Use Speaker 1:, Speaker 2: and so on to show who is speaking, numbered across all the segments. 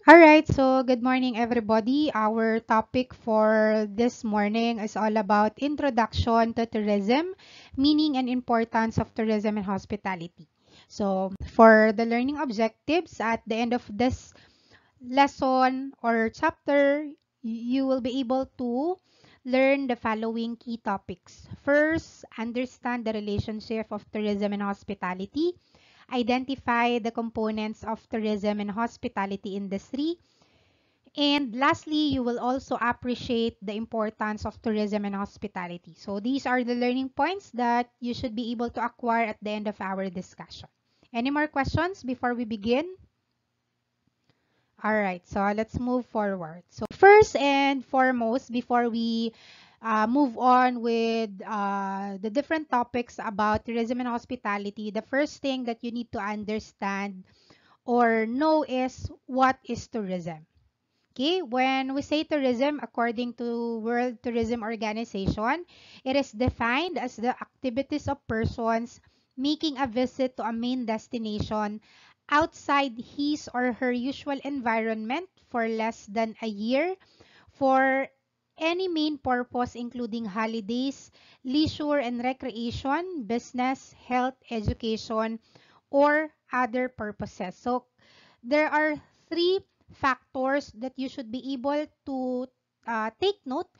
Speaker 1: All right, so good morning, everybody. Our topic for this morning is all about introduction to tourism, meaning and importance of tourism and hospitality. So, for the learning objectives at the end of this lesson or chapter, you will be able to learn the following key topics. First, understand the relationship of tourism and hospitality. Identify the components of tourism and hospitality industry. And lastly, you will also appreciate the importance of tourism and hospitality. So these are the learning points that you should be able to acquire at the end of our discussion. Any more questions before we begin? All right, so let's move forward. So first and foremost, before we move on with the different topics about tourism and hospitality, the first thing that you need to understand or know is what is tourism. Okay, when we say tourism, according to World Tourism Organization, it is defined as the activities of persons making a visit to a main destination outside his or her usual environment for less than a year for any main purpose including holidays, leisure and recreation, business, health, education, or other purposes. So there are three factors that you should be able to take note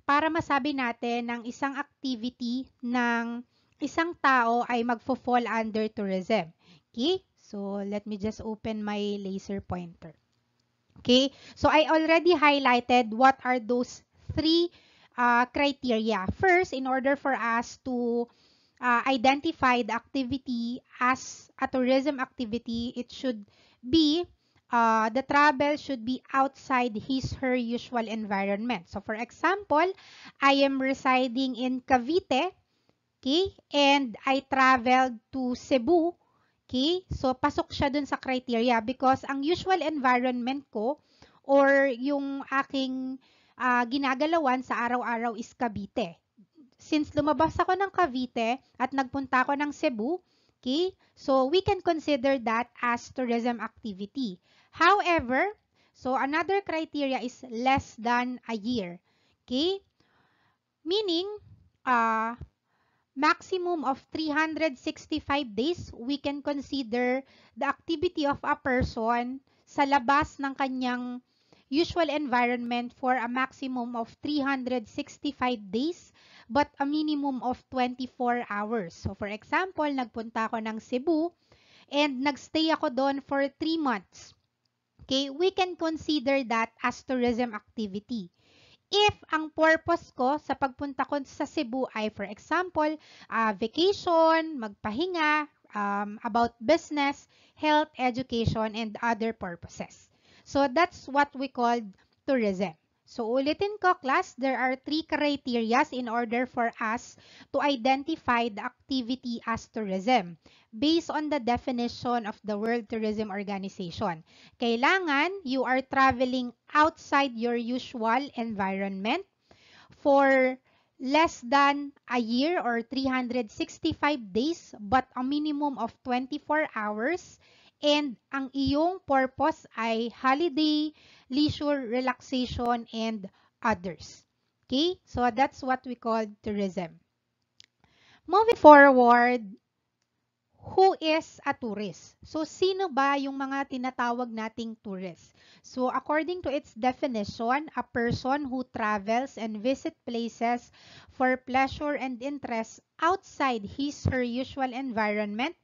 Speaker 1: para masabi natin ng isang activity ng isang tao ay magfo-fall under tourism. Okay? So, let me just open my laser pointer. Okay? So, I already highlighted what are those three criteria. First, in order for us to identify the activity as a tourism activity, it should be the travel should be outside his her usual environment. So for example, I am residing in Cavite, okay, and I traveled to Cebu, okay, so pasok siya dun sa criteria because ang usual environment ko or yung aking ginagalawan sa araw-araw is Cavite. Since lumabas ako ng Cavite at nagpunta ako ng Cebu, okay, so we can consider that as tourism activity. However, so another criteria is less than a year. Okay? Meaning, uh, maximum of 365 days, we can consider the activity of a person sa labas ng kanyang usual environment for a maximum of 365 days but a minimum of 24 hours. So for example, nagpunta ako ng Cebu and nagstay ako doon for 3 months. Okay, we can consider that as tourism activity. If ang purpose ko sa pagpunta ko sa Cebu ay for example, vacation, magpahinga, about business, health, education, and other purposes. So that's what we call tourism. So ulitin ko class, there are three criteria in order for us to identify the activity as tourism based on the definition of the World Tourism Organization. Kailangan you are traveling outside your usual environment for less than a year or 365 days but a minimum of 24 hours and ang iyong purpose ay holiday, leisure, relaxation, and others. Okay? So that's what we call tourism. Moving forward, who is a tourist? So, sino ba yung mga tinatawag nating tourist? So, according to its definition, a person who travels and visit places for pleasure and interest outside his or her usual environment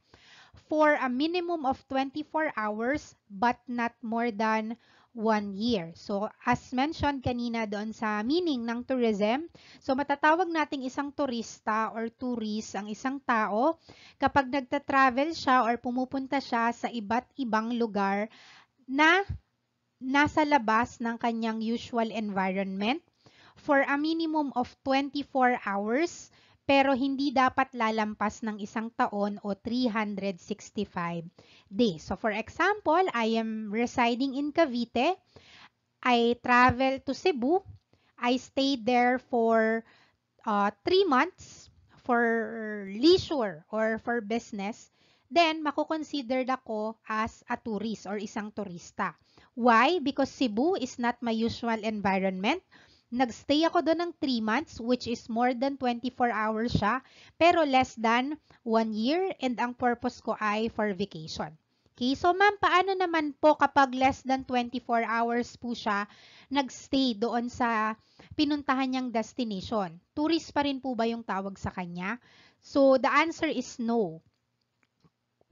Speaker 1: for a minimum of 24 hours but not more than 1 year. So, as mentioned kanina doon sa meaning ng tourism, so matatawag nating isang turista or tourist ang isang tao kapag nagta-travel siya or pumupunta siya sa iba't ibang lugar na nasa labas ng kanyang usual environment for a minimum of 24 hours pero hindi dapat lalampas ng isang taon o 365 days. So for example, I am residing in Cavite. I travel to Cebu. I stayed there for 3 months for leisure or for business. then mako-considered ako as a tourist or isang turista. Why? Because Cebu is not my usual environment. Nagstay ako doon ng 3 months, which is more than 24 hours siya, pero less than 1 year, and ang purpose ko ay for vacation. Okay, so ma'am, paano naman po kapag less than 24 hours po siya nagstay doon sa pinuntahan niyang destination? Tourist pa rin po ba yung tawag sa kanya? So, the answer is no.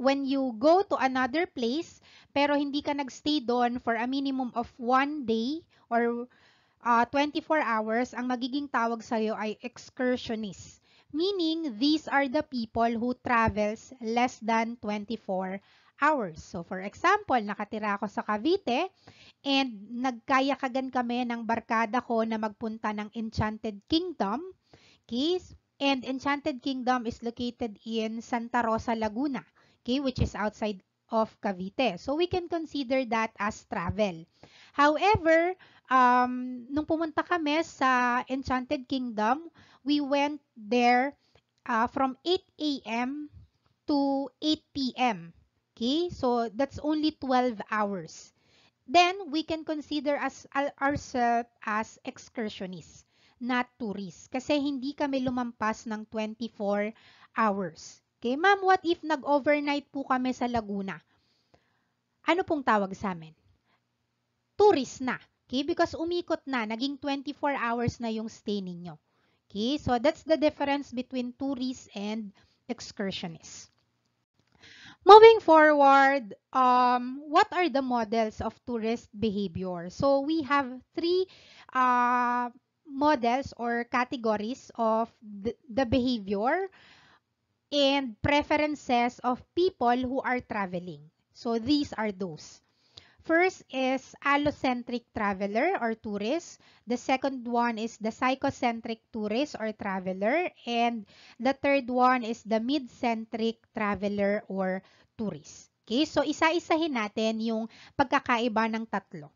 Speaker 1: When you go to another place, pero hindi ka nagstay doon for a minimum of 1 day or 24 hours, ang magiging tawag sa'yo ay excursionist. Meaning, these are the people who travels less than 24 hours. So, for example, nakatira ako sa Cavite and nagkayakagan kami ng barkada ko na magpunta ng Enchanted Kingdom. Okay? And Enchanted Kingdom is located in Santa Rosa, Laguna. Okay, which is outside of Cavite. So, we can consider that as travel. However, nung pumunta kami sa Enchanted Kingdom, we went there from 8 a.m. to 8 p.m. Okay, so that's only 12 hours. Then, we can consider ourselves as excursionists, not tourists. Kasi hindi kami lumampas ng 24 hours. Okay, ma'am, what if nag-overnight po kami sa Laguna? Ano pong tawag sa amin? Tourist na. Okay, because umikot na, naging 24 hours na yung stay ninyo. Okay, so that's the difference between tourists and excursionists. Moving forward, what are the models of tourist behavior? So we have 3 models or categories of the behavior and preferences of people who are traveling. So these are those. First is allocentric traveler or tourist. The second one is the psychocentric tourist or traveler. And the third one is the mid-centric traveler or tourist. Okay, so isa-isahin natin yung pagkakaiba ng tatlo.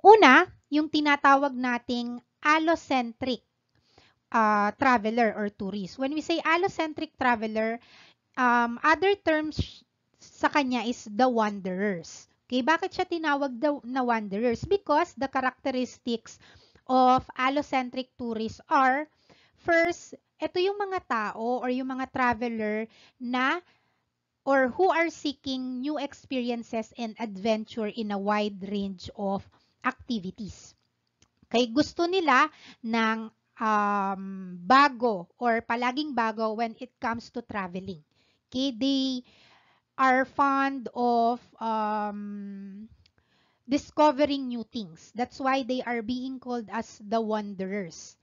Speaker 1: Una, yung tinatawag nating allocentric traveler or tourist. When we say allocentric traveler, other terms sa kanya is the wanderers. Okay, bakit siya tinawag na wanderers? Because the characteristics of allocentric tourists are, first, ito yung mga tao or yung mga traveler na or who are seeking new experiences and adventure in a wide range of activities. Okay, gusto nila ng bago or palaging bago when it comes to traveling. Okay, they are fond of discovering new things. That's why they are being called as the wanderers.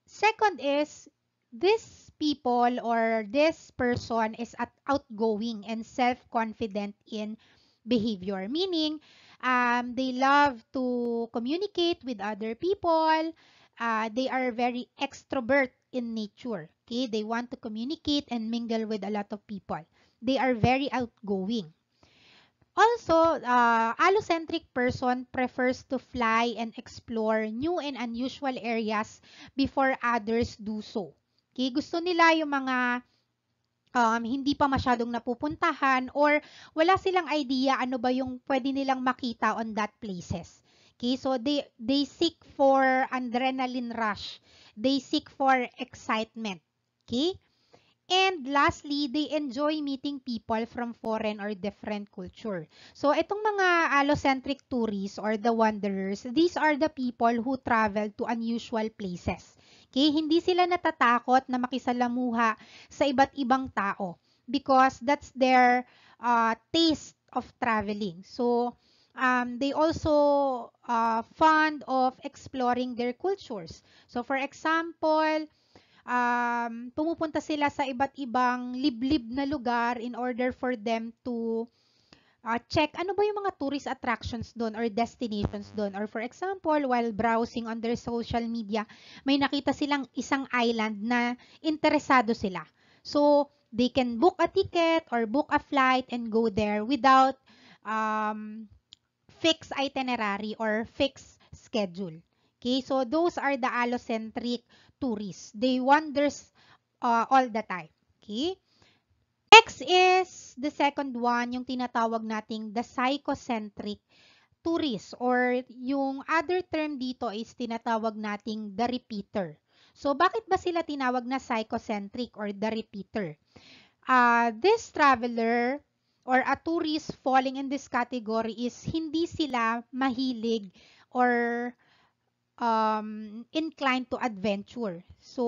Speaker 1: Second is, this people or this person is outgoing and self-confident in behavior. Meaning, they love to communicate with other people. They are very extrovert in nature. Okay, they want to communicate and mingle with a lot of people. They are very outgoing. Also, allocentric person prefers to fly and explore new and unusual areas before others do so. Okay, gusto nila yung mga hindi pa masyadong napupuntahan or wala silang idea ano ba yung pwede nilang makita on that places. Okay, so they seek for adrenaline rush. They seek for excitement. Okay? And lastly, they enjoy meeting people from foreign or different culture. So, itong mga allocentric tourists or the wanderers, these are the people who travel to unusual places. Okay? Hindi sila natatakot na makisalamuha sa iba't ibang tao because that's their taste of traveling. So, they also fond of exploring their cultures. So, for example, pumupunta sila sa iba't ibang liblib na lugar in order for them to check ano ba yung mga tourist attractions doon or destinations doon. Or for example, while browsing on their social media, may nakita silang isang island na interesado sila. So, they can book a ticket or book a flight and go there without fixed itinerary or fixed schedule. Okay, so those are the allocentric tourists. They wanders all the time. Okay. Next Next is the second one, yung tinatawag nating the psychocentric tourist, or yung other term dito is tinatawag nating the repeater. So, bakit ba sila tinawag na psychocentric or the repeater? This traveler or a tourist falling in this category is hindi sila mahilig or inclined to adventure. So,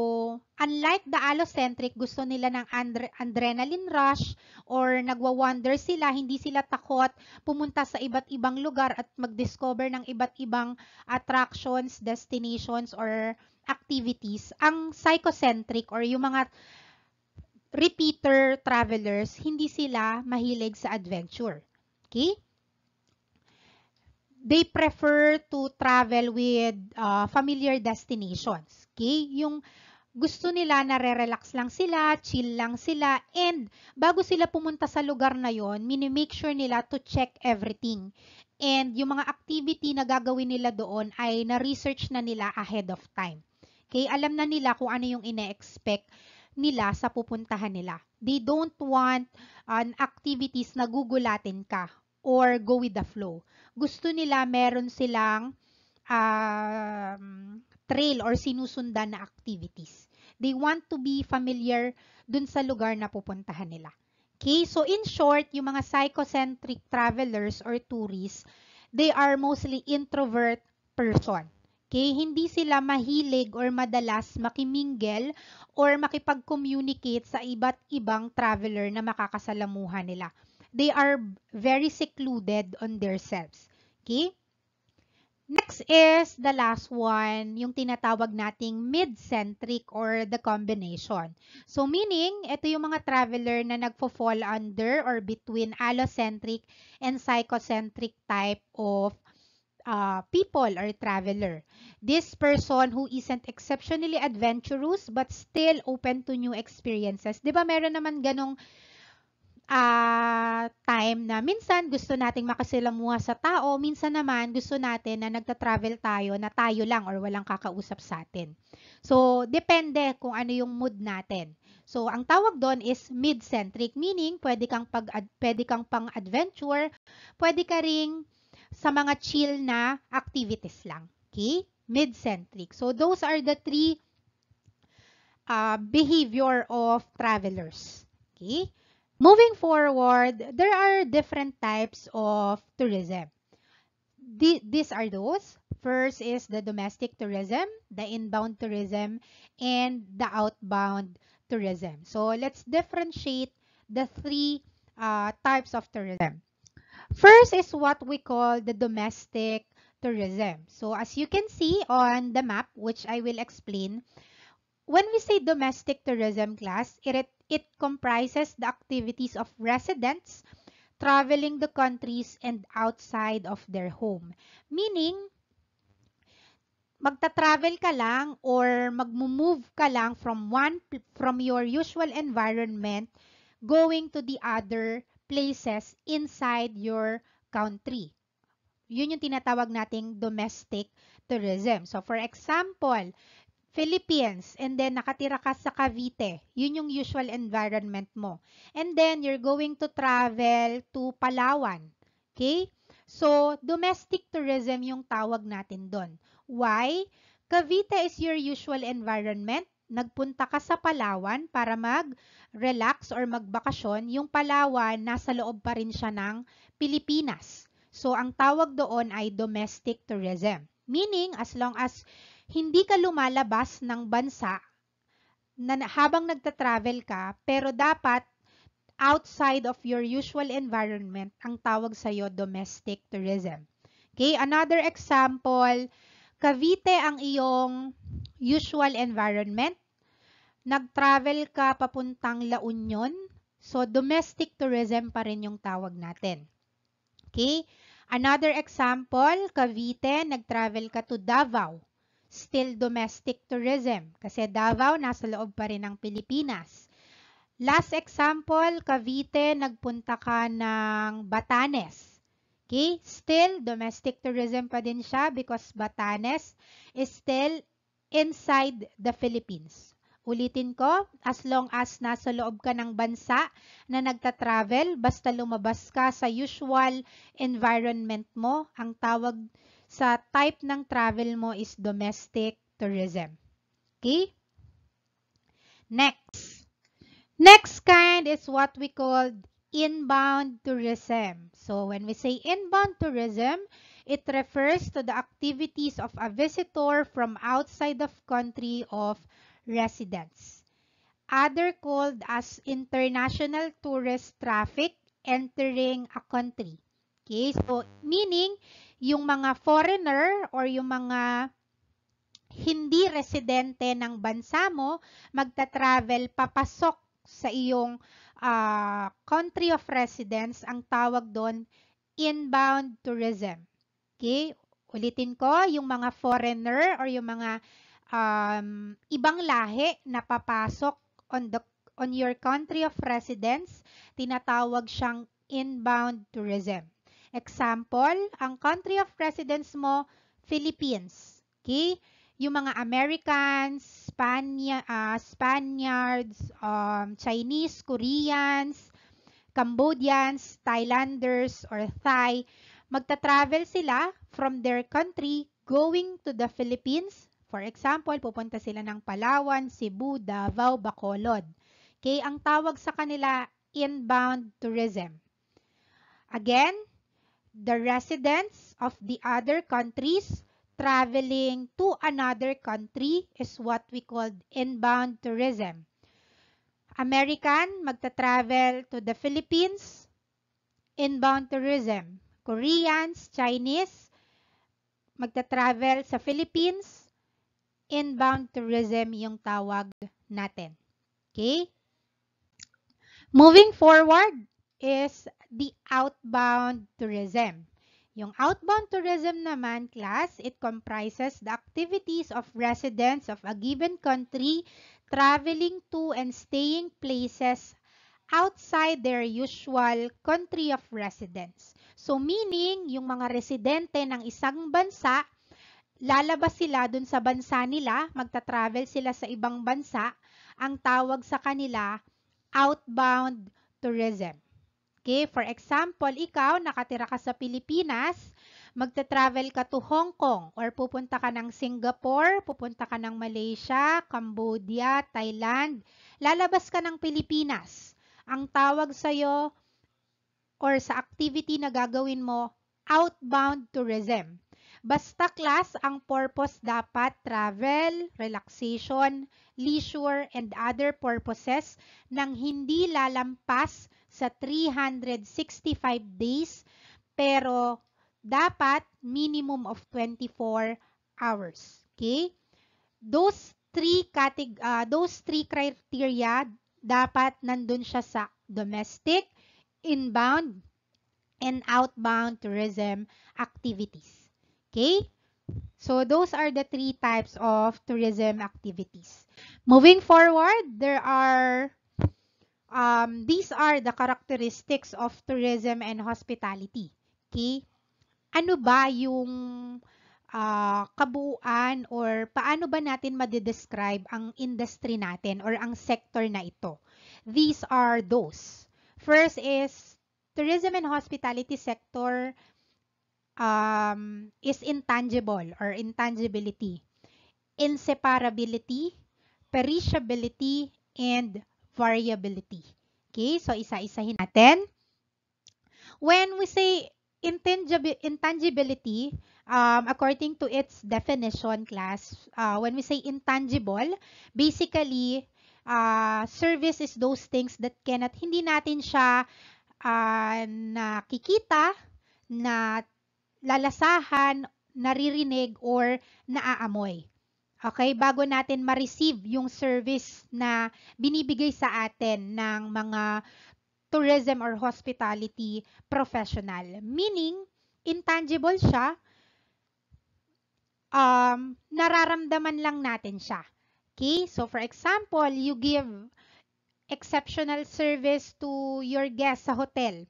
Speaker 1: unlike the allocentric, gusto nila ng adrenaline rush or nagwa-wander sila, hindi sila takot pumunta sa iba't ibang lugar at mag-discover ng iba't ibang attractions, destinations, or activities. Ang psychocentric or yung mga repeater travelers, hindi sila mahilig sa adventure. Okay? They prefer to travel with familiar destinations. Okay? Yung gusto nila na re-relax lang sila, chill lang sila, and bago sila pumunta sa lugar na yon, mini-make sure nila to check everything. And yung mga activity na gagawin nila doon ay na-research na nila ahead of time. Okay? Alam na nila kung ano yung ine-expect nila sa pupuntahan nila. They don't want activities na gugulatin ka or go with the flow. Gusto nila meron silang trail or sinusundan na activities. They want to be familiar dun sa lugar na pupuntahan nila. Okay, so in short, yung mga psychocentric travelers or tourists, they are mostly introvert person. Okay, hindi sila mahilig or madalas makimingle or makipag-communicate sa iba't ibang traveler na makakasalamuhan nila. They are very secluded on themselves. Okay? Next is the last one, yung tinatawag nating mid-centric or the combination. So meaning, ito yung mga traveler na nagfo-fall under or between allocentric and psychocentric type of people or traveler. This person who isn't exceptionally adventurous but still open to new experiences. Di ba meron naman ganong time na minsan gusto nating makasalamuha sa tao, minsan naman gusto natin na nagta-travel tayo na tayo lang or walang kakausap sa atin. So, depende kung ano yung mood natin. So, ang tawag doon is mid-centric, meaning pwede kang pang-adventure, pwede ka ring sa mga chill na activities lang. Okay? Mid-centric. So, those are the three behavior of travelers. Okay? Moving forward, there are different types of tourism. These are those. First is the domestic tourism, the inbound tourism, and the outbound tourism. So, let's differentiate the three types of tourism. First is what we call the domestic tourism. So, as you can see on the map, which I will explain, when we say domestic tourism class, it comprises the activities of residents traveling the countries and outside of their home. Meaning, magta-travel ka lang or magmo-move ka lang from your usual environment going to the other places inside your country. Yun yung tinatawag nating domestic tourism. So, for example, Philippines, and then nakatira ka sa Cavite. Yun yung usual environment mo. And then, you're going to travel to Palawan. Okay? So, domestic tourism yung tawag natin doon. Why? Cavite is your usual environment. Nagpunta ka sa Palawan para mag-relax or magbakasyon. Yung Palawan, nasa loob pa rin siya ng Pilipinas. So, ang tawag doon ay domestic tourism. Meaning, as long as hindi ka lumalabas ng bansa na habang nagta-travel ka, pero dapat outside of your usual environment, ang tawag sa'yo domestic tourism. Okay, another example, Cavite ang iyong usual environment. Nag-travel ka papuntang La Union, so domestic tourism pa rin yung tawag natin. Okay, another example, Cavite, nag-travel ka to Davao. Still domestic tourism kasi Davao nasa loob pa rin ng Pilipinas. Last example, Cavite, nagpunta ka ng Batanes. Okay, still domestic tourism pa din siya because Batanes is still inside the Philippines. Ulitin ko, as long as nasa loob ka ng bansa na nagta-travel, basta lumabas ka sa usual environment mo, ang tawag sa type ng travel mo is domestic tourism. Okay? Next. Next kind is what we call inbound tourism. So when we say inbound tourism, it refers to the activities of a visitor from outside of country of residence. Other called as international tourist traffic entering a country. Okay, so meaning yung mga foreigner or yung mga hindi residente ng bansa mo magta-travel papasok sa iyong country of residence, ang tawag doon inbound tourism. Okay? Ulitin ko, yung mga foreigner or yung mga ibang lahi na papasok on your country of residence, tinatawag siyang inbound tourism. Example, ang country of residence mo, Philippines. Okay? Yung mga Americans, Spaniards, Chinese, Koreans, Cambodians, Thailanders, or Thai, magta-travel sila from their country going to the Philippines. For example, pupunta sila ng Palawan, Cebu, Davao, Bacolod. Okay, ang tawag sa kanila inbound tourism. Again, the residents of the other countries traveling to another country is what we call inbound tourism. American, magta-travel to the Philippines, inbound tourism. Koreans, Chinese, magta-travel sa Philippines, inbound tourism yung tawag natin. Okay? Moving forward is the outbound tourism. Yung outbound tourism naman, class, it comprises the activities of residents of a given country traveling to and staying places outside their usual country of residence. So meaning, yung mga residente ng isang bansa, lalabas sila dun sa bansa nila, magta-travel sila sa ibang bansa, ang tawag sa kanila, outbound tourism. Okay, for example, ikaw, nakatira ka sa Pilipinas, magta-travel ka to Hong Kong or pupunta ka ng Singapore, pupunta ka ng Malaysia, Cambodia, Thailand, lalabas ka ng Pilipinas. Ang tawag sa'yo or sa activity na gagawin mo, outbound tourism. Basta class, ang purpose dapat travel, relaxation, leisure, and other purposes nang hindi lalampas sa 365 days pero dapat minimum of 24 hours. Okay? Those three criteria dapat nandun siya sa domestic, inbound, and outbound tourism activities. Okay? So those are the three types of tourism activities. Moving forward, these are the characteristics of tourism and hospitality. Okay? Ano ba yung kabuuan or paano ba natin madidescribe ang industry natin or ang sector na ito? These are those. First is tourism and hospitality sector is intangible or intangibility, inseparability, perishability, and variability. Okay, so isa-isahin natin. When we say intangibility, according to its definition, class, when we say intangible, basically, service is those things that hindi natin siya nakikita, na lalasahan, naririnig, or naaamoy. Okay, bago natin ma-receive yung service na binibigay sa atin ng mga tourism or hospitality professional. Meaning, intangible siya, nararamdaman lang natin siya. Okay, so for example, you give exceptional service to your guest sa hotel.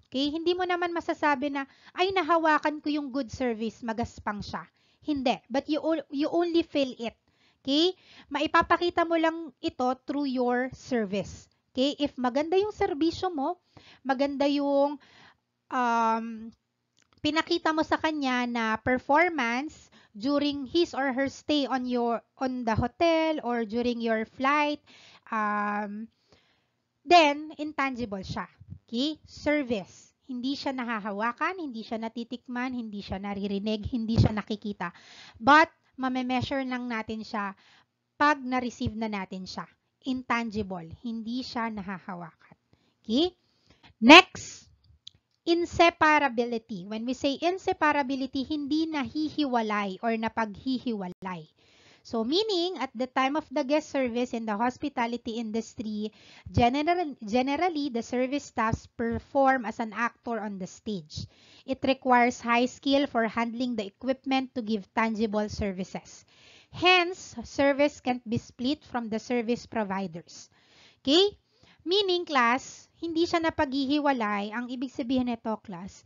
Speaker 1: Okay, hindi mo naman masasabi na, ay nahawakan ko yung good service, magaspang siya. Hindi, but you only feel it. Okay? Maipapakita mo lang ito through your service. Okay? If maganda yung serbisyo mo, maganda yung pinakita mo sa kanya na performance during his or her stay on the hotel or during your flight, then intangible siya. Okay? Service. Hindi siya nahahawakan, hindi siya natitikman, hindi siya naririnig, hindi siya nakikita. But mame-measure lang natin siya pag na-receive na natin siya. Intangible. Hindi siya nahahawakan. Okay? Next, inseparability. When we say inseparability, hindi nahihiwalay or napaghihiwalay. So, meaning, at the time of the guest service in the hospitality industry, generally, the service staffs perform as an actor on the stage. It requires high skill for handling the equipment to give tangible services. Hence, service can't be split from the service providers. Okay? Meaning, class, hindi siya napaghihiwalay. Ang ibig sabihin nito, class,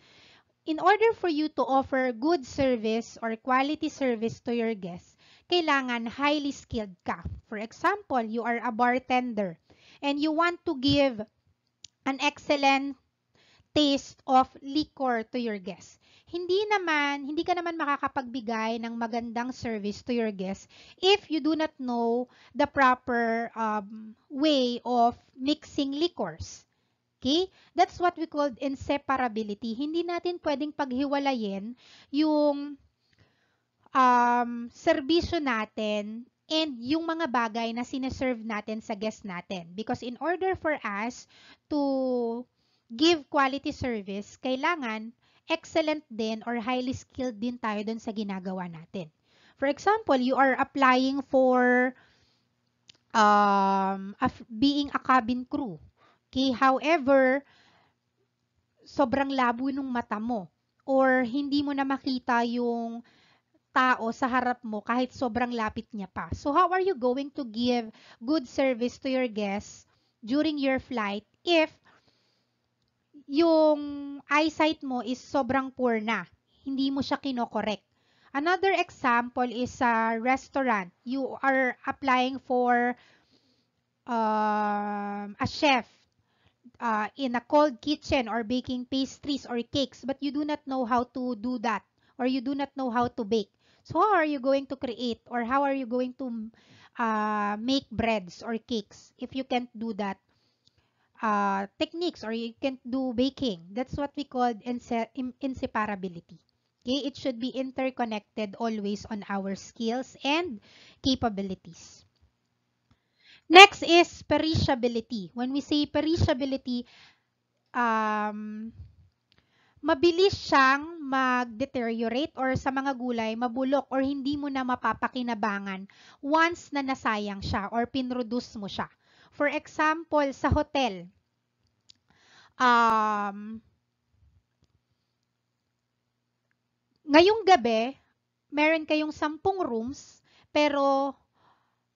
Speaker 1: in order for you to offer good service or quality service to your guests, kailangan highly skilled ka. For example, you are a bartender and you want to give an excellent taste of liquor to your guests. Hindi ka naman makakapagbigay ng magandang service to your guests if you do not know the proper way of mixing liquors. Okay? That's what we call inseparability. Hindi natin pwedeng paghiwalayin yung serbisyo natin and yung mga bagay na sineserve natin sa guest natin. Because in order for us to give quality service, kailangan excellent din or highly skilled din tayo dun sa ginagawa natin. For example, you are applying for being a cabin crew. Okay? However, sobrang labo nung mata mo or hindi mo na makita yung tao sa harap mo kahit sobrang lapit niya pa. So how are you going to give good service to your guests during your flight if yung eyesight mo is sobrang poor na? Hindi mo siya kinokorek. Another example is a restaurant. You are applying for a chef in a cold kitchen or baking pastries or cakes, but you do not know how to do that or you do not know how to bake. So how are you going to create or how are you going to make breads or cakes if you can't do that techniques or you can't do baking? That's what we call inseparability. Okay, it should be interconnected always on our skills and capabilities. Next is perishability. When we say perishability, mabilis siyang mag-deteriorate or sa mga gulay, mabulok or hindi mo na mapapakinabangan once na nasayang siya or pinroduce mo siya. For example, sa hotel, ngayong gabi, meron kayong 10 rooms, pero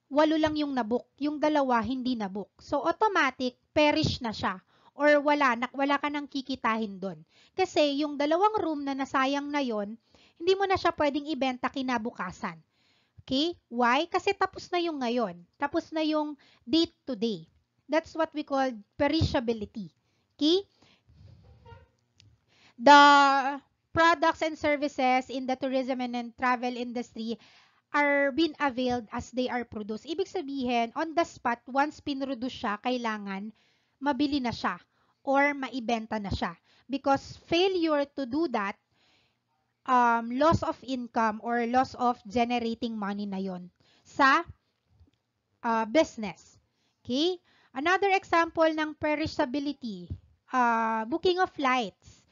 Speaker 1: 8 lang yung nabook. Yung 2 hindi nabook. So, automatic, perish na siya. Or wala ka nang kikitahin doon. Kasi yung 2 room na nasayang na yon, hindi mo na siya pwedeng ibenta kinabukasan. Okay? Why? Kasi tapos na yung ngayon. Tapos na yung date to day. That's what we call perishability. Okay? The products and services in the tourism and travel industry are being availed as they are produced. Ibig sabihin, on the spot, once pinroduce siya, kailangan mabili na siya or maibenta na siya. Because failure to do that, loss of income or loss of generating money na yon sa business. Okay? Another example ng perishability, booking of flights.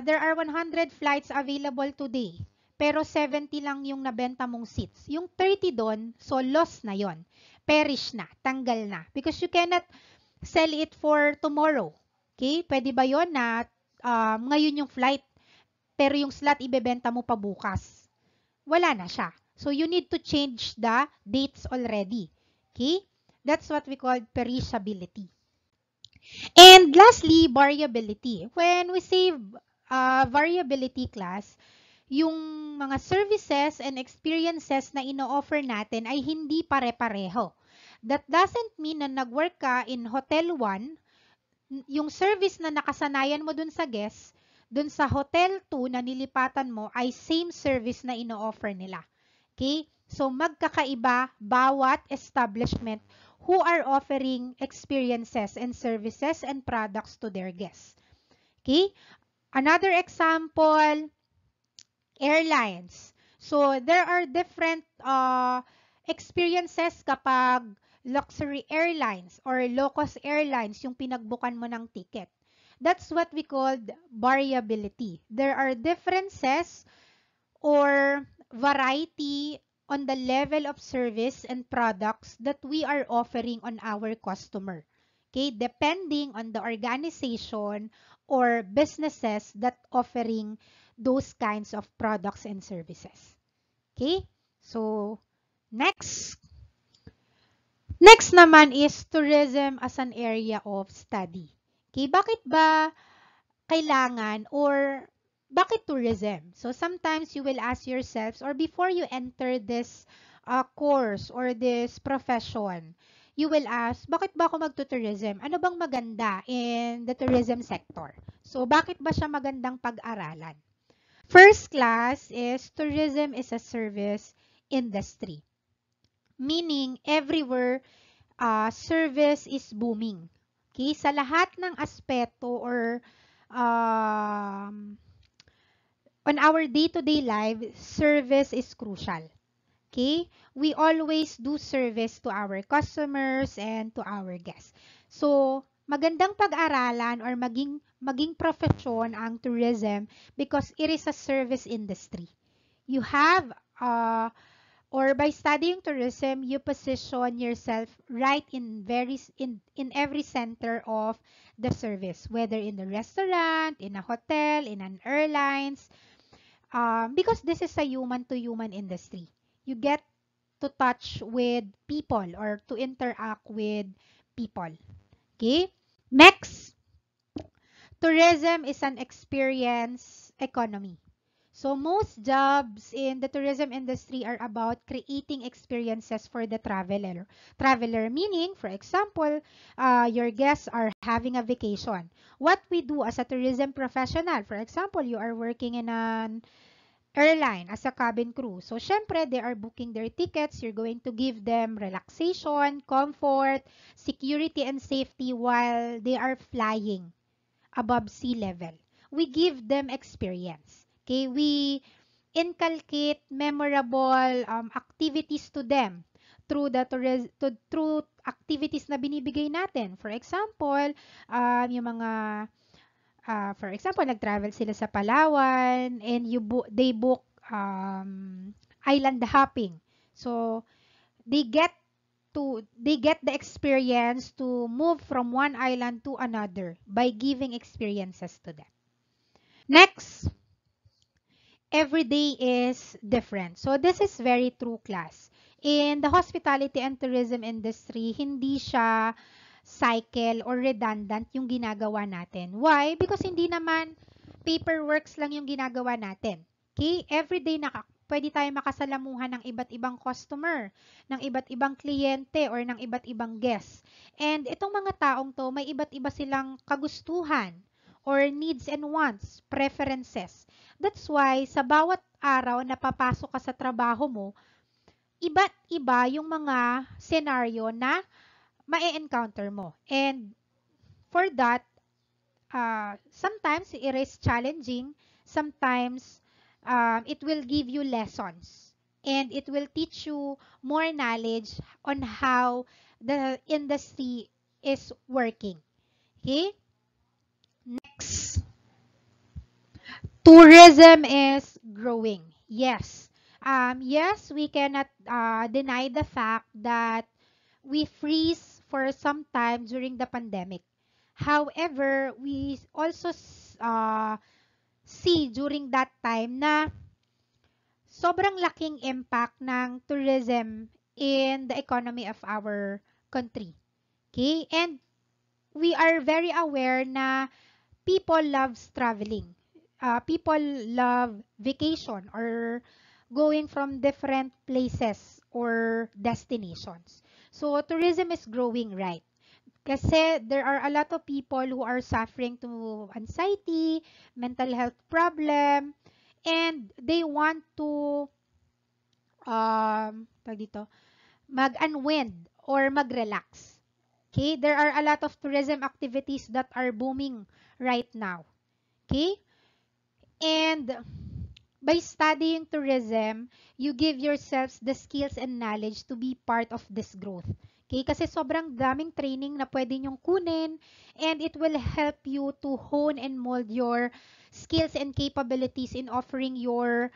Speaker 1: There are 100 flights available today. Pero 70 lang yung nabenta mong seats. Yung 30 doon, so loss na yon. Perish na, tanggal na. Because you cannot sell it for tomorrow. Okay? Pwede ba yon na ngayon yung flight, pero yung slot ibebenta mo pa bukas? Wala na siya. So you need to change the dates already. Okay? That's what we call perishability. And lastly, variability. When we say variability, class, yung mga services and experiences na ino-offer natin ay hindi pare-pareho. That doesn't mean na nag-work ka in Hotel 1, yung service na nakasanayan mo dun sa guest, dun sa Hotel 2 na nilipatan mo ay same service na ino-offer nila. Okay? So, magkakaiba bawat establishment who are offering experiences and services and products to their guests. Okay? Another example, airlines. So, there are different experiences kapag luxury airlines or low-cost airlines yung pinagbukan mo ng ticket. That's what we call variability. There are differences or variety on the level of service and products that we are offering on our customer. Okay, depending on the organization or businesses that offering those kinds of products and services. Okay? So, next. Next naman is tourism as an area of study. Okay, bakit ba kailangan or bakit tourism? So, sometimes you will ask yourselves or before you enter this course or this profession, you will ask, bakit ba ako magto-tourism? Ano bang maganda in the tourism sector? So, bakit ba siya magandang pag-aralan? First class is tourism is a service industry. Meaning, everywhere service is booming. Okay? Sa lahat ng aspeto or on our day-to-day life, service is crucial. Okay? We always do service to our customers and to our guests. So, magandang pag-aralan or maging profesyon ang tourism because it is a service industry. You have or by studying tourism, you position yourself right in every center of the service, whether in the restaurant, in a hotel, in an airlines, because this is a human-to-human industry. You get to touch with people or to interact with people. Okay? Next, tourism is an experience economy. So most jobs in the tourism industry are about creating experiences for the traveler. Traveler meaning, for example, your guests are having a vacation. What we do as a tourism professional, for example, you are working in an airline as a cabin crew. So, syempre, they are booking their tickets. You're going to give them relaxation, comfort, security, and safety while they are flying above sea level. We give them experience. Okay, we inculcate memorable activities to them through through activities na binibigay natin. For example, yung mga for example, nag-travel sila sa Palawan and they book island hopping. So, they get the experience to move from one island to another by giving experiences to them. Next, every day is different. So, this is very true, class. In the hospitality and tourism industry, hindi siya cycle or redundant yung ginagawa natin. Why? Because hindi naman paperworks lang yung ginagawa natin. Okay? Everyday pwede tayo makasalamuhan ng iba't ibang customer, ng iba't ibang kliyente, or ng iba't ibang guests. And itong mga taong to, may iba't iba silang kagustuhan or needs and wants, preferences. That's why, sa bawat araw na papasok ka sa trabaho mo, iba't iba yung mga scenario na ma-encounter mo. And for that, sometimes it is challenging, sometimes it will give you lessons and it will teach you more knowledge on how the industry is working. Okay? Next. Tourism is growing. Yes. Yes, we cannot deny the fact that we freeze for some time during the pandemic. However, we also see during that time na sobrang laking impact ng tourism in the economy of our country. Okay? And we are very aware na people loves traveling. people love vacation or going from different places or destinations. So tourism is growing, right? Kasi there are a lot of people who are suffering to anxiety, mental health problem, and they want to tawag dito, mag-unwind or mag-relax. Okay? There are a lot of tourism activities that are booming right now. Okay? And by studying tourism, you give yourselves the skills and knowledge to be part of this growth. Okay? Kasi sobrang daming training na pwede nyong kunin and it will help you to hone and mold your skills and capabilities in offering your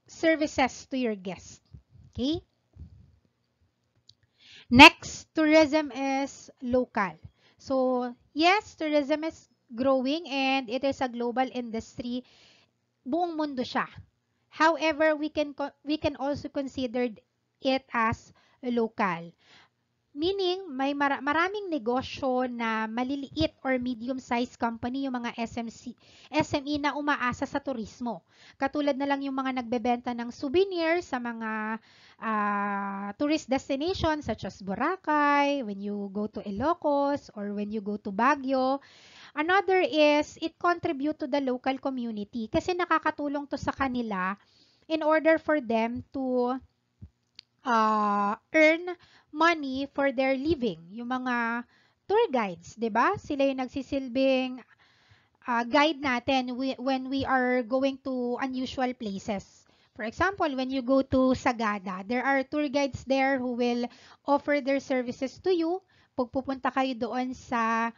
Speaker 1: services to your guests. Okay? Next, tourism is local. So, yes, tourism is growing and it is a global industry. Buong mundo siya. However, we can also consider it as local. Meaning, may maraming negosyo na maliliit or medium-sized company, yung mga SME na umaasa sa turismo. Katulad na lang yung mga nagbebenta ng souvenirs sa mga tourist destinations such as Boracay, when you go to Ilocos, or when you go to Baguio. Another is, it contribute to the local community kasi nakakatulong to sa kanila in order for them to earn money for their living. Yung mga tour guides, 'di ba? Sila yung nagsisilbing guide natin when we are going to unusual places. For example, when you go to Sagada, there are tour guides there who will offer their services to you. Pag pupunta kayo doon sa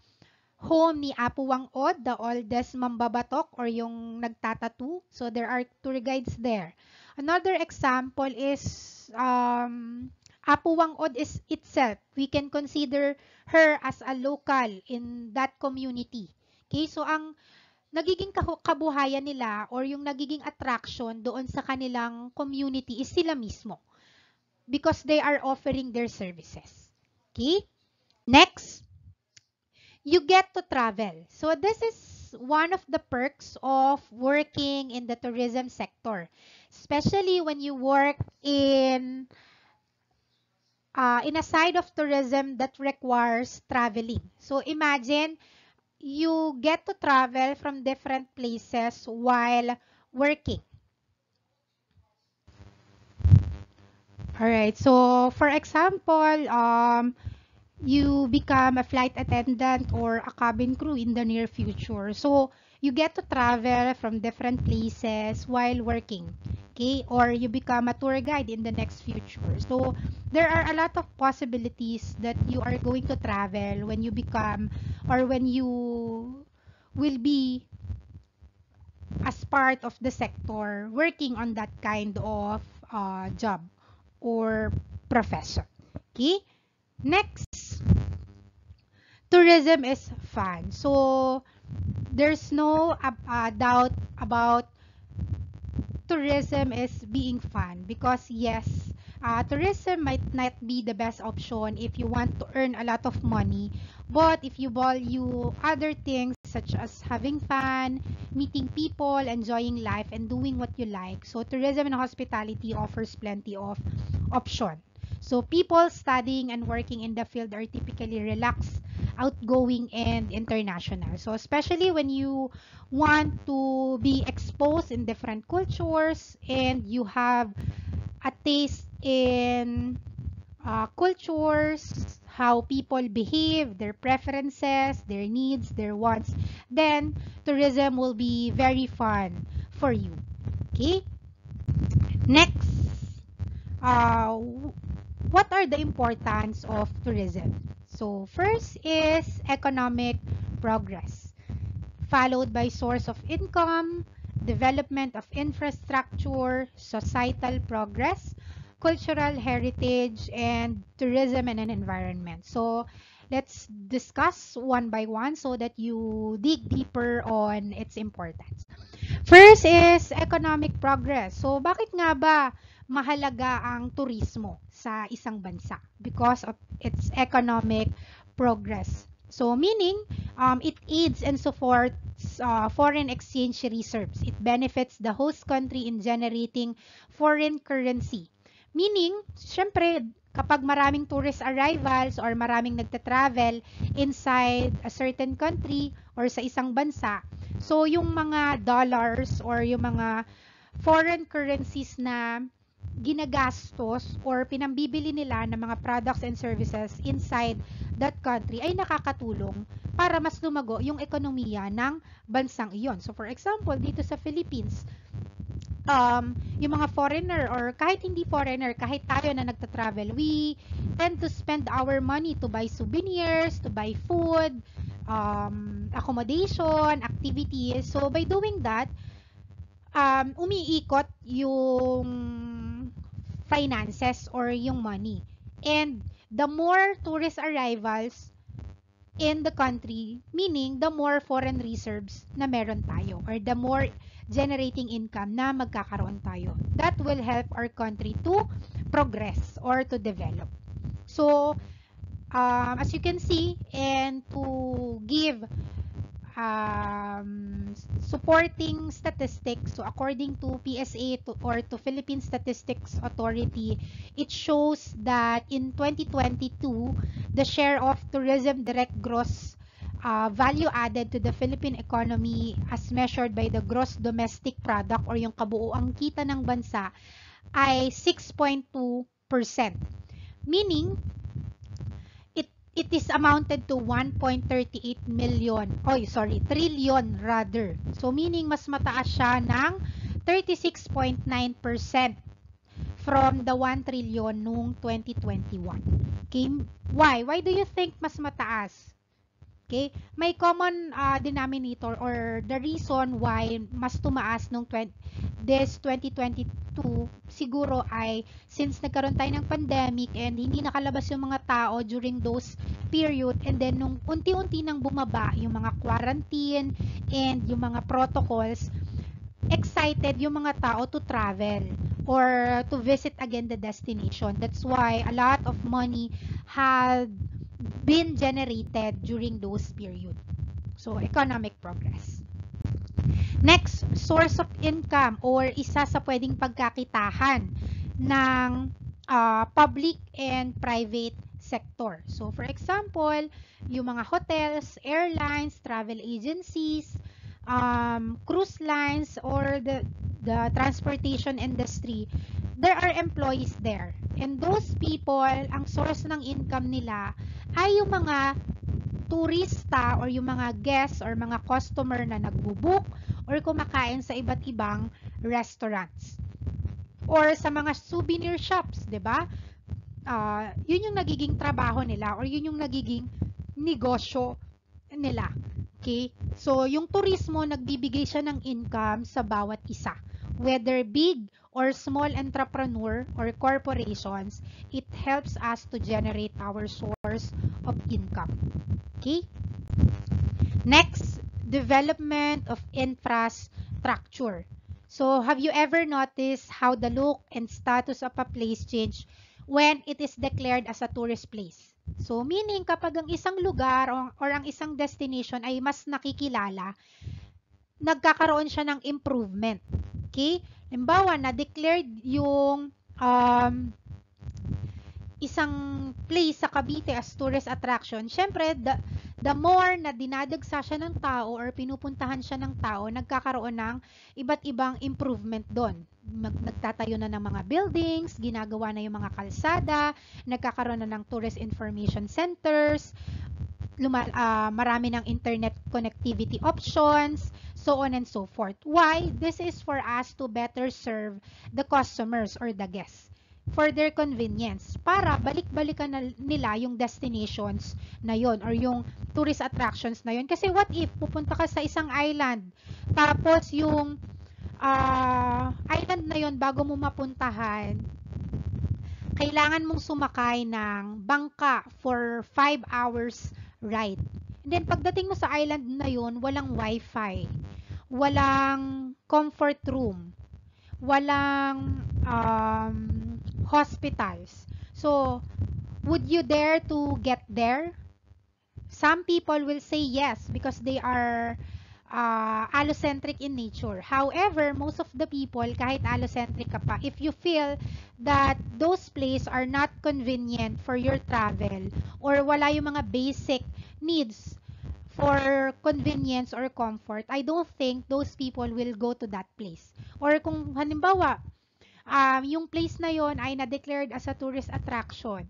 Speaker 1: home ni Apu Wang-od, the oldest mambabatok or yung nagtatatu. So there are tour guides there. Another example is Apu Wang-od is itself. We can consider her as a local in that community. Okay, so ang nagiging kabuhayan nila or yung nagiging attraction doon sa kanilang community is sila mismo because they are offering their services. Okay? Next, you get to travel. So this is one of the perks of working in the tourism sector, especially when you work in a side of tourism that requires traveling. So imagine you get to travel from different places while working. All right. So for example, you become a flight attendant or a cabin crew in the near future. So you get to travel from different places while working. Okay? Or you become a tour guide in the next future. So there are a lot of possibilities that you are going to travel when you become or when you will be as part of the sector working on that kind of job or profession. Okay? Next, tourism is fun. So there's no doubt about tourism is being fun because yes, tourism might not be the best option if you want to earn a lot of money, but if you value other things such as having fun, meeting people, enjoying life, and doing what you like, so tourism and hospitality offers plenty of option. So people studying and working in the field are typically relaxed, outgoing, and international. So especially when you want to be exposed in different cultures and you have a taste in cultures, how people behave, their preferences, their needs, their wants, then tourism will be very fun for you. Okay? Next, what are the importance of tourism? So first is economic progress, followed by source of income, development of infrastructure, societal progress, cultural heritage, and tourism and an environment. So let's discuss one by one so that you dig deeper on its importance. First is economic progress. So bakit nga ba mahalaga ang turismo sa isang bansa? Because of its economic progress. So meaning it aids and support foreign exchange reserves. It benefits the host country in generating foreign currency. Meaning, syempre, kapag maraming tourist arrivals or maraming nagta-travel inside a certain country or sa isang bansa, so yung mga dollars or yung mga foreign currencies na ginagastos or pinambibili nila ng mga products and services inside that country ay nakakatulong para mas lumago yung ekonomiya ng bansang iyon. So for example, dito sa Philippines, yung mga foreigner or kahit hindi foreigner, kahit tayo na nagta-travel, we tend to spend our money to buy souvenirs, to buy food, accommodation, activities. So by doing that, umiikot yung finances or yung money. And the more tourist arrivals in the country, meaning the more foreign reserves na meron tayo or the more generating income na magkakaroon tayo. That will help our country to progress or to develop. So, as you can see, and to give supporting statistics, so according to PSA or to Philippine Statistics Authority, it shows that in 2022, the share of tourism direct gross value added to the Philippine economy as measured by the gross domestic product or yung kabuuang kita ng bansa ay 6.2%. Meaning, it is amounted to 1.38 trillion rather. So meaning mas mataas siya ng 36.9% from the 1 trillion nung 2021. Okay? Why do you think mas mataas? Okay? May common denominator or the reason why mas tumaas nung 2022 siguro ay since nagkaroon tayo ng pandemic and hindi nakalabas yung mga tao during those period, and then nung unti-unti nang bumaba yung mga quarantine and yung mga protocols, excited yung mga tao to travel or to visit again the destination. That's why a lot of money had been generated during those period. So, economic progress. Next, source of income or isa sa pwedeng pagkakitahan ng public and private sector. So, for example, yung mga hotels, airlines, travel agencies, cruise lines, or the transportation industry, there are employees there. And those people, ang source ng income nila ay yung mga turista or yung mga guests or mga customer na nagbo-book or kumakain sa iba't ibang restaurants. Or sa mga souvenir shops, 'di ba? Yun yung nagiging trabaho nila or yun yung nagiging negosyo nila. Okay? So, yung turismo, nagbibigay siya ng income sa bawat isa. Whether big or small entrepreneur or corporations, it helps us to generate our source of income. Okay? Next, development of infrastructure. So, have you ever noticed how the look and status of a place change when it is declared as a tourist place? So, meaning kapag ang isang lugar or ang isang destination ay mas nakikilala, nagkakaroon siya ng improvement. Okay? Halimbawa, na-declared yung isang place sa Cavite as tourist attraction. Syempre, the more na dinadagsa siya ng tao or pinupuntahan siya ng tao, nagkakaroon ng iba't ibang improvement doon. Nagtatayo na ng mga buildings, ginagawa na yung mga kalsada, nagkakaroon na ng tourist information centers, marami ng internet connectivity options, so on and so forth. Why? This is for us to better serve the customers or the guests for their convenience, para balik-balikan nila yung destinations na yon or yung tourist attractions na yon. Kasi what if pupunta ka sa isang island, tapos yung island na yon bago mo mapuntahan, kailangan mong sumakay ng bangka for 5 hours ride. And then pagdating mo sa island na yon, walang wifi, walang comfort room, walang hospitals. So, would you dare to get there? Some people will say yes because they are allocentric in nature. However, most of the people, kahit allocentric ka pa, if you feel that those places are not convenient for your travel or wala yung mga basic needs for convenience or comfort, I don't think those people will go to that place. Or kung halimbawa, yung place na yon ay na-declared as a tourist attraction,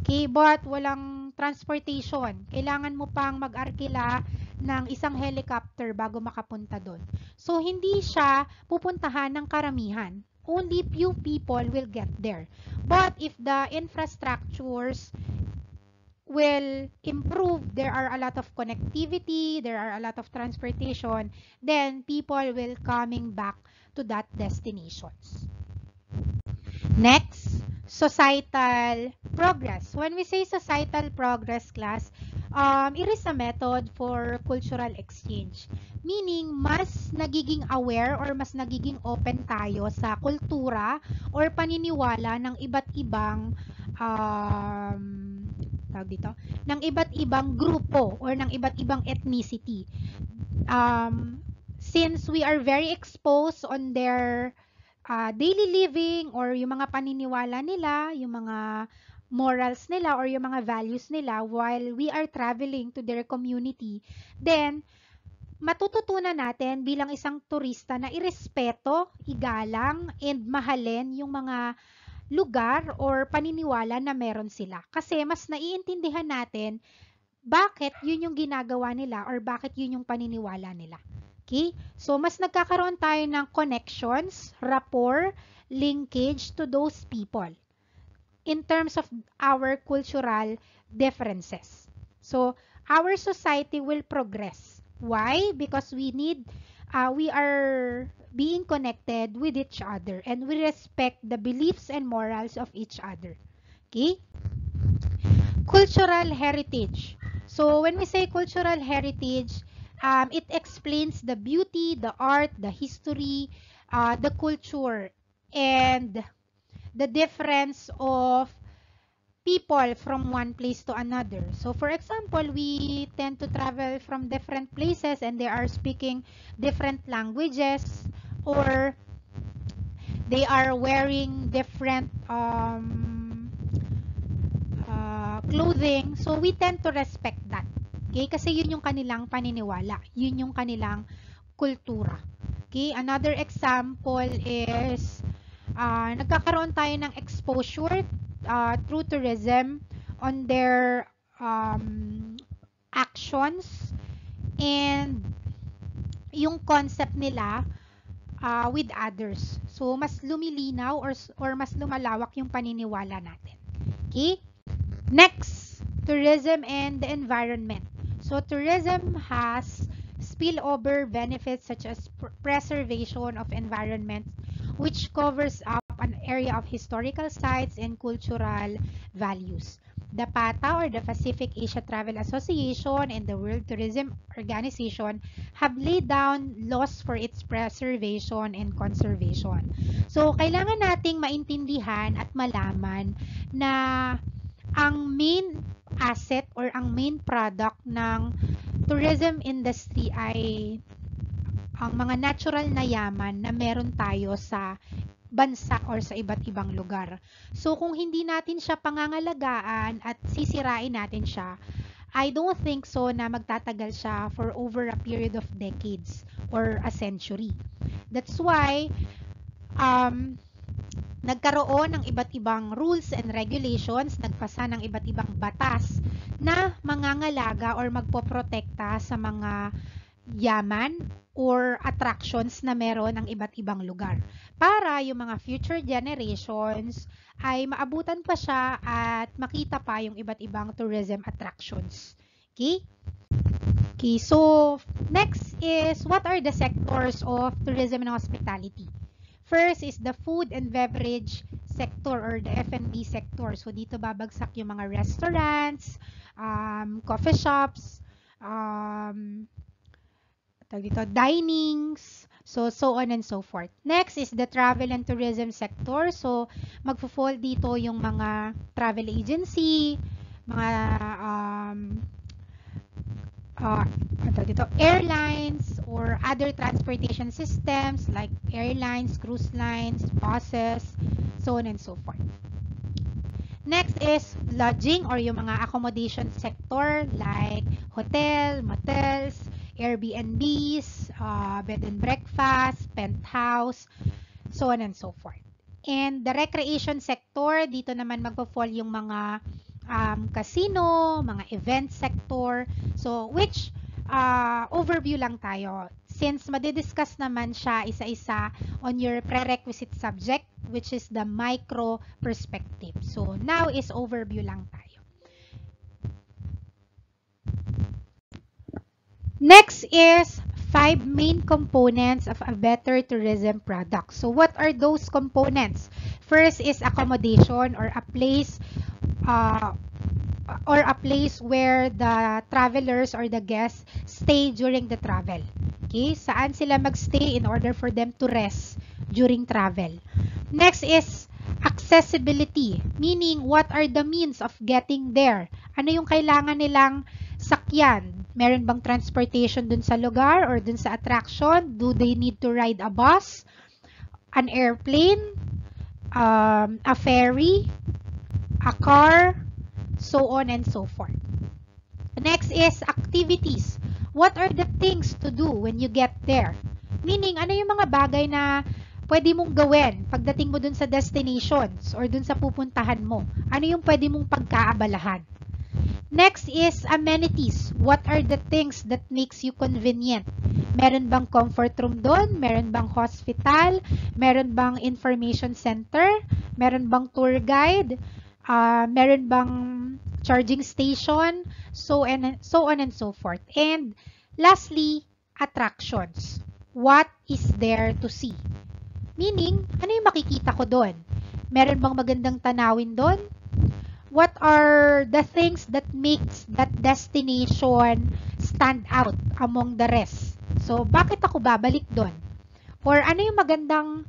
Speaker 1: okay, but walang transportation, kailangan mo pang mag-arkila ng isang helicopter bago makapunta doon. So, hindi siya pupuntahan ng karamihan. Only few people will get there. But if the infrastructures will improve, there are a lot of connectivity, there are a lot of transportation, then people will coming back to that destinations. Next, societal progress. When we say societal progress, class, it is a method for cultural exchange. Meaning, mas nagiging aware or mas nagiging open tayo sa kultura or paniniwala ng iba't ibang tawag dito, ng iba't ibang grupo or ng iba't ibang ethnicity. Since we are very exposed on their daily living or yung mga paniniwala nila, yung mga morals nila or yung mga values nila while we are traveling to their community, then matututunan natin bilang isang turista na irespeto, igalang, and mahalin yung mga lugar or paniniwala na meron sila. Kasi mas naiintindihan natin bakit yun yung ginagawa nila or bakit yun yung paniniwala nila. Okay? So, mas nagkakaroon tayo ng connections, rapport, linkage to those people in terms of our cultural differences. So, our society will progress. Why? Because we are being connected with each other and we respect the beliefs and morals of each other. Okay? Cultural heritage. So, when we say cultural heritage, it explains the beauty, the art, the history, the culture, and the difference of people from one place to another. So, for example, we tend to travel from different places and they are speaking different languages or they are wearing different clothing. So, we tend to respect that. Okay? Kasi yun yung kanilang paniniwala. Yun yung kanilang kultura. Okay? Another example is nagkakaroon tayo ng exposure through tourism on their actions and yung concept nila with others. So, mas lumilinaw or mas lumalawak yung paniniwala natin. Okay? Next, tourism and the environment. So, tourism has spillover benefits such as preservation of environment, which covers up an area of historical sites and cultural values. The PATA or the Pacific Asia Travel Association and the World Tourism Organization have laid down laws for its preservation and conservation. So, kailangan nating maintindihan at malaman na ang main asset or ang main product ng tourism industry ay ang mga natural na yaman na meron tayo sa bansa or sa iba't ibang lugar. So, kung hindi natin siya pangangalagaan at sisirain natin siya, I don't think so na magtatagal siya for over a period of decades or a century. That's why, nagkaroon ng iba't ibang rules and regulations, nagpasa ng iba't ibang batas na mangangalaga or magpoprotekta sa mga yaman or attractions na meron ng iba't ibang lugar para yung mga future generations ay maabutan pa siya at makita pa yung iba't ibang tourism attractions. Okay? Okay, so next is what are the sectors of tourism and hospitality? First is the food and beverage sector or the F&B sector. So, dito babagsak yung mga restaurants, coffee shops, dinings, so on and so forth. Next is the travel and tourism sector. So, magfo-fall dito yung mga travel agency, mga airlines or other transportation systems like airlines, cruise lines, buses, so on and so forth. Next is lodging or yung mga accommodation sector like hotel, motels, Airbnbs, bed and breakfast, penthouse, so on and so forth. And the recreation sector, dito naman magpo-fall yung mga casino, mga event sector. So, which overview lang tayo. Since madidiscuss naman siya isa-isa on your prerequisite subject, which is the micro perspective. So, now is overview lang tayo. Next is 5 main components of a better tourism product. So, what are those components? First is accommodation or a place where the travelers or the guests stay during the travel. Okay? Saan sila magstay in order for them to rest during travel. Next is accessibility, meaning what are the means of getting there? Ano yung kailangan nilang sakyan? Meron bang transportation dun sa lugar or dun sa attraction? Do they need to ride a bus, an airplane, a ferry, a car, so on and so forth. Next is activities. What are the things to do when you get there? Meaning, ano yung mga bagay na pwede mong gawin pagdating mo dun sa destinations or dun sa pupuntahan mo? Ano yung pwede mong pagkaabalahan? Next is amenities. What are the things that makes you convenient? Meron bang comfort room doon? Meron bang hospital? Meron bang information center? Meron bang tour guide? Meron bang charging station? So on and so forth. And lastly, attractions. What is there to see? Meaning, ano yung makikita ko doon? Meron bang magandang tanawin doon? What are the things that makes that destination stand out among the rest? So, bakit ako babalik doon? Or ano yung magandang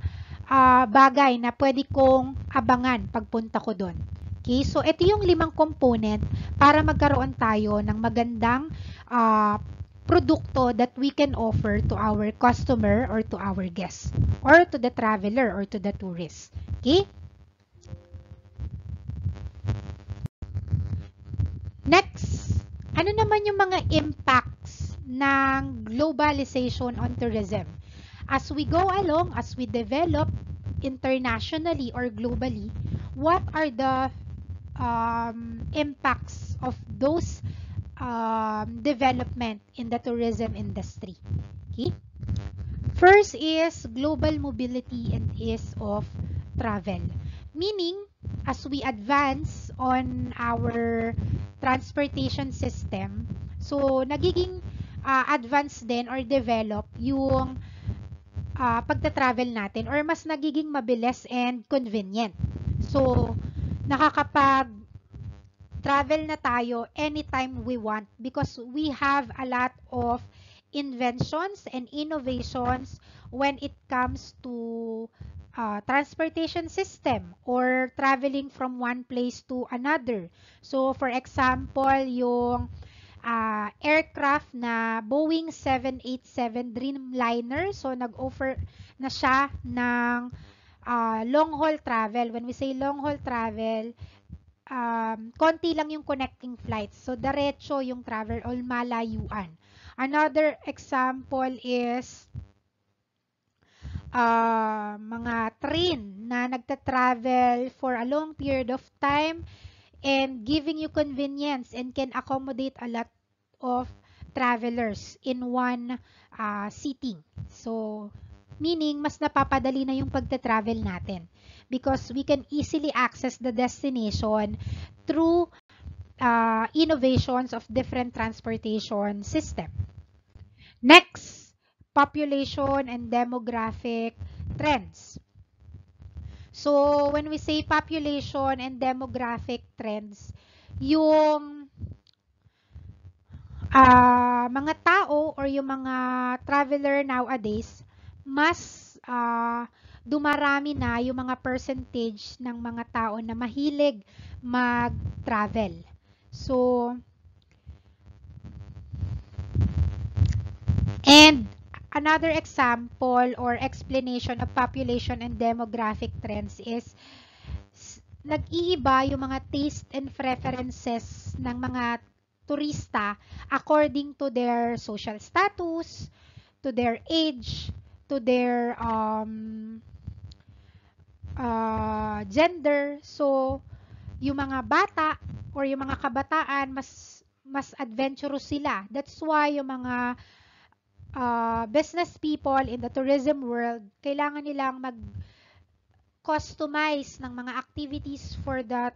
Speaker 1: bagay na pwede kong abangan pagpunta ko doon? Okay, so ito yung 5 component para magkaroon tayo ng magandang produkto that we can offer to our customer or to our guests or to the traveler or to the tourist. Okay? Next, ano naman yung mga impacts ng globalization on tourism? As we go along, as we develop internationally or globally, what are the impacts of those development in the tourism industry? Okay? First is global mobility and ease of travel. Meaning, as we advance on our transportation system, so nagiging advanced din or develop yung pagta-travel natin or mas nagiging mabilis and convenient. So, nakakapag-travel na tayo anytime we want because we have a lot of inventions and innovations when it comes to transportation system or traveling from one place to another. So, for example, yung aircraft na Boeing 787 Dreamliner. So, nag-offer na siya ng long-haul travel. When we say long-haul travel, konti lang yung connecting flights. So, diretso yung travel o malayuan. Another example is mga train na nagta-travel for a long period of time and giving you convenience and can accommodate a lot of travelers in one sitting. So, meaning, mas napapadali na yung pagta-travel natin because we can easily access the destination through innovations of different transportation system. Next, population and demographic trends. So, when we say population and demographic trends, yung mga tao or yung mga traveler nowadays, mas dumarami na yung mga percentage ng mga tao na mahilig mag-travel. So, And another example or explanation of population and demographic trends is nag-iiba yung mga taste and preferences ng mga turista according to their social status, to their age, to their gender. So, yung mga bata or yung mga kabataan, mas adventurous sila. That's why yung mga business people in the tourism world, kailangan nilang mag-customize ng mga activities for the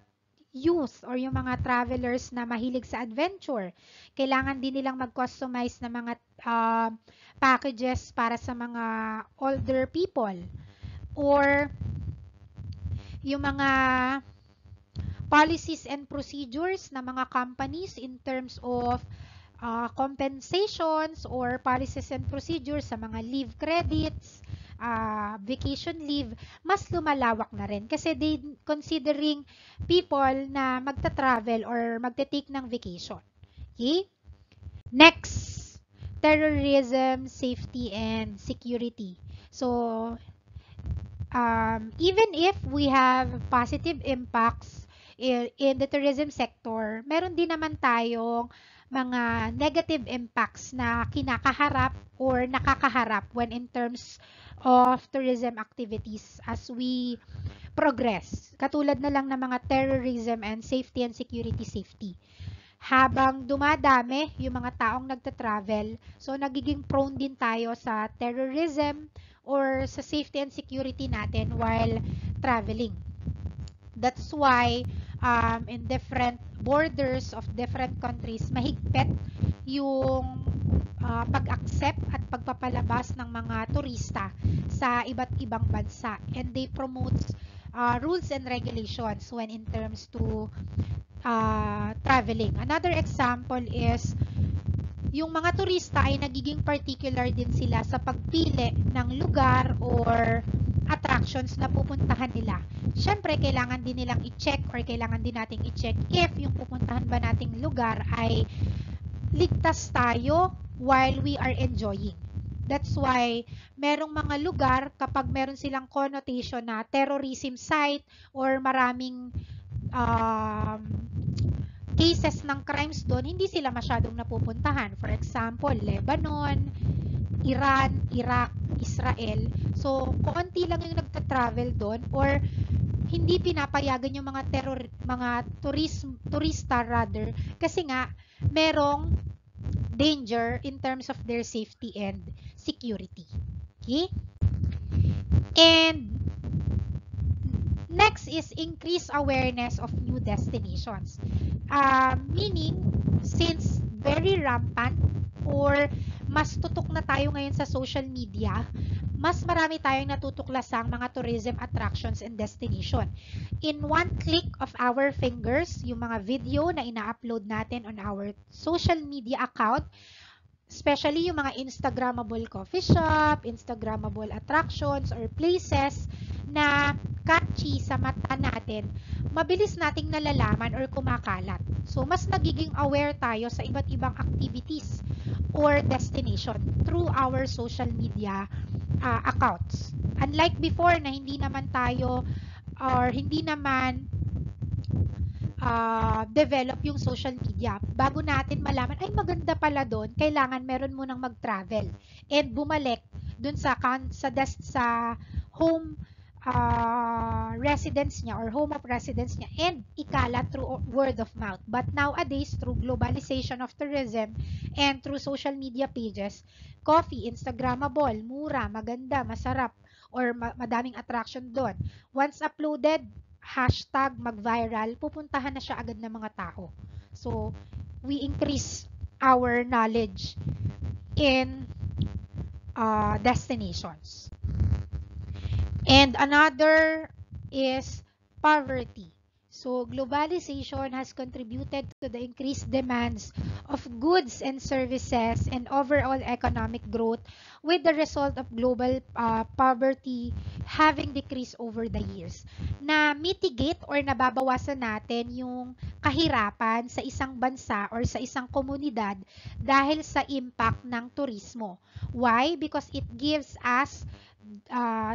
Speaker 1: youth or yung mga travelers na mahilig sa adventure. Kailangan din nilang mag-customize ng mga packages para sa mga older people or yung mga policies and procedures ng mga companies in terms of compensations or policies and procedures sa mga leave credits, vacation leave, mas lumalawak na rin kasi they considering people na magta-travel or magte-take ng vacation. Okay? Next, terrorism, safety, and security. So, even if we have positive impacts in the tourism sector, meron din naman tayong mga negative impacts na kinakaharap or nakakaharap when in terms of tourism activities as we progress. Katulad na lang ng mga terrorism and safety and security safety. Habang dumadami yung mga taong nagta-travel, so nagiging prone din tayo sa terrorism or sa safety and security natin while traveling. That's why in different borders of different countries, mahigpit yung pag-accept at pagpapalabas ng mga turista sa iba't ibang bansa. And they promote rules and regulations when in terms to traveling. Another example is yung mga turista ay nagiging particular din sila sa pagpili ng lugar or attractions na pupuntahan nila. Siyempre, kailangan din nilang i-check or kailangan din nating i-check if yung pupuntahan ba nating lugar ay ligtas tayo while we are enjoying. That's why merong mga lugar kapag meron silang connotation na terrorism site or maraming cases ng crimes doon, hindi sila masyadong napupuntahan. For example, Lebanon, Iran, Iraq, Israel. So, konti lang yung nagta-travel doon or hindi pinapayagan yung mga turista rather kasi nga merong danger in terms of their safety and security. Okay? And next is increase awareness of new destinations. Meaning, since very rampant or mas tutok na tayo ngayon sa social media, mas marami tayong natutuklasang mga tourism attractions and destination. In one click of our fingers, yung mga video na ina-upload natin on our social media account, especially yung mga Instagrammable coffee shop, Instagrammable attractions or places na catchy sa mata natin, mabilis nating nalalaman or kumakalat. So, mas nagiging aware tayo sa iba't ibang activities or destination through our social media accounts. Unlike before na hindi naman tayo or hindi naman develop yung social media. Bago natin malaman, ay maganda pala doon, kailangan meron munang mag-travel and bumalik doon sa home residence niya or home of residence niya and ikalat through word of mouth. But nowadays, through globalization of tourism and through social media pages, coffee, Instagrammable, mura, maganda, masarap, or madaming attraction doon. Once uploaded, hashtag mag-viral, pupuntahan na siya agad ng mga tao. So, we increase our knowledge in destinations. And another is poverty. So, globalization has contributed to the increased demands of goods and services and overall economic growth, with the result of global poverty having decreased over the years. Na mitigate or nababawasan natin yung kahirapan sa isang bansa or sa isang komunidad dahil sa impact ng turismo. Why? Because it gives us uh,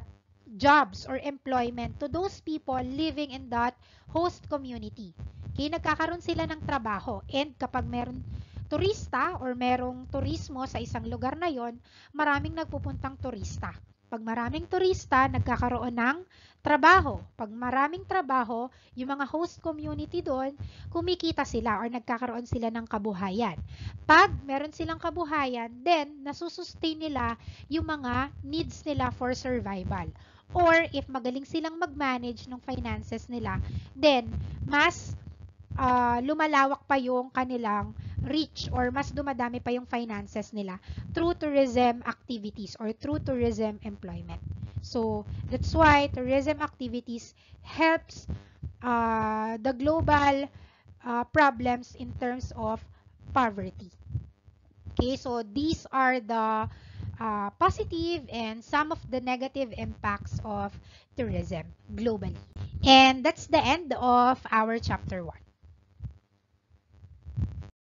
Speaker 1: jobs or employment to those people living in that host community. Okay, nagkakaroon sila ng trabaho, and kapag meron turista or merong turismo sa isang lugar na yon, maraming nagpupuntang turista. Pag maraming turista, nagkakaroon ng trabaho. Pag maraming trabaho, yung mga host community doon, kumikita sila or nagkakaroon sila ng kabuhayan. Pag meron silang kabuhayan, then nasusustain nila yung mga needs nila for survival. Or if magaling silang mag-manage ng finances nila, then mas lumalawak pa yung kanilang reach or mas dumadami pa yung finances nila through tourism activities or through tourism employment. So, that's why tourism activities helps the global problems in terms of poverty. Okay, so these are the positive and some of the negative impacts of tourism globally. And that's the end of our chapter 1.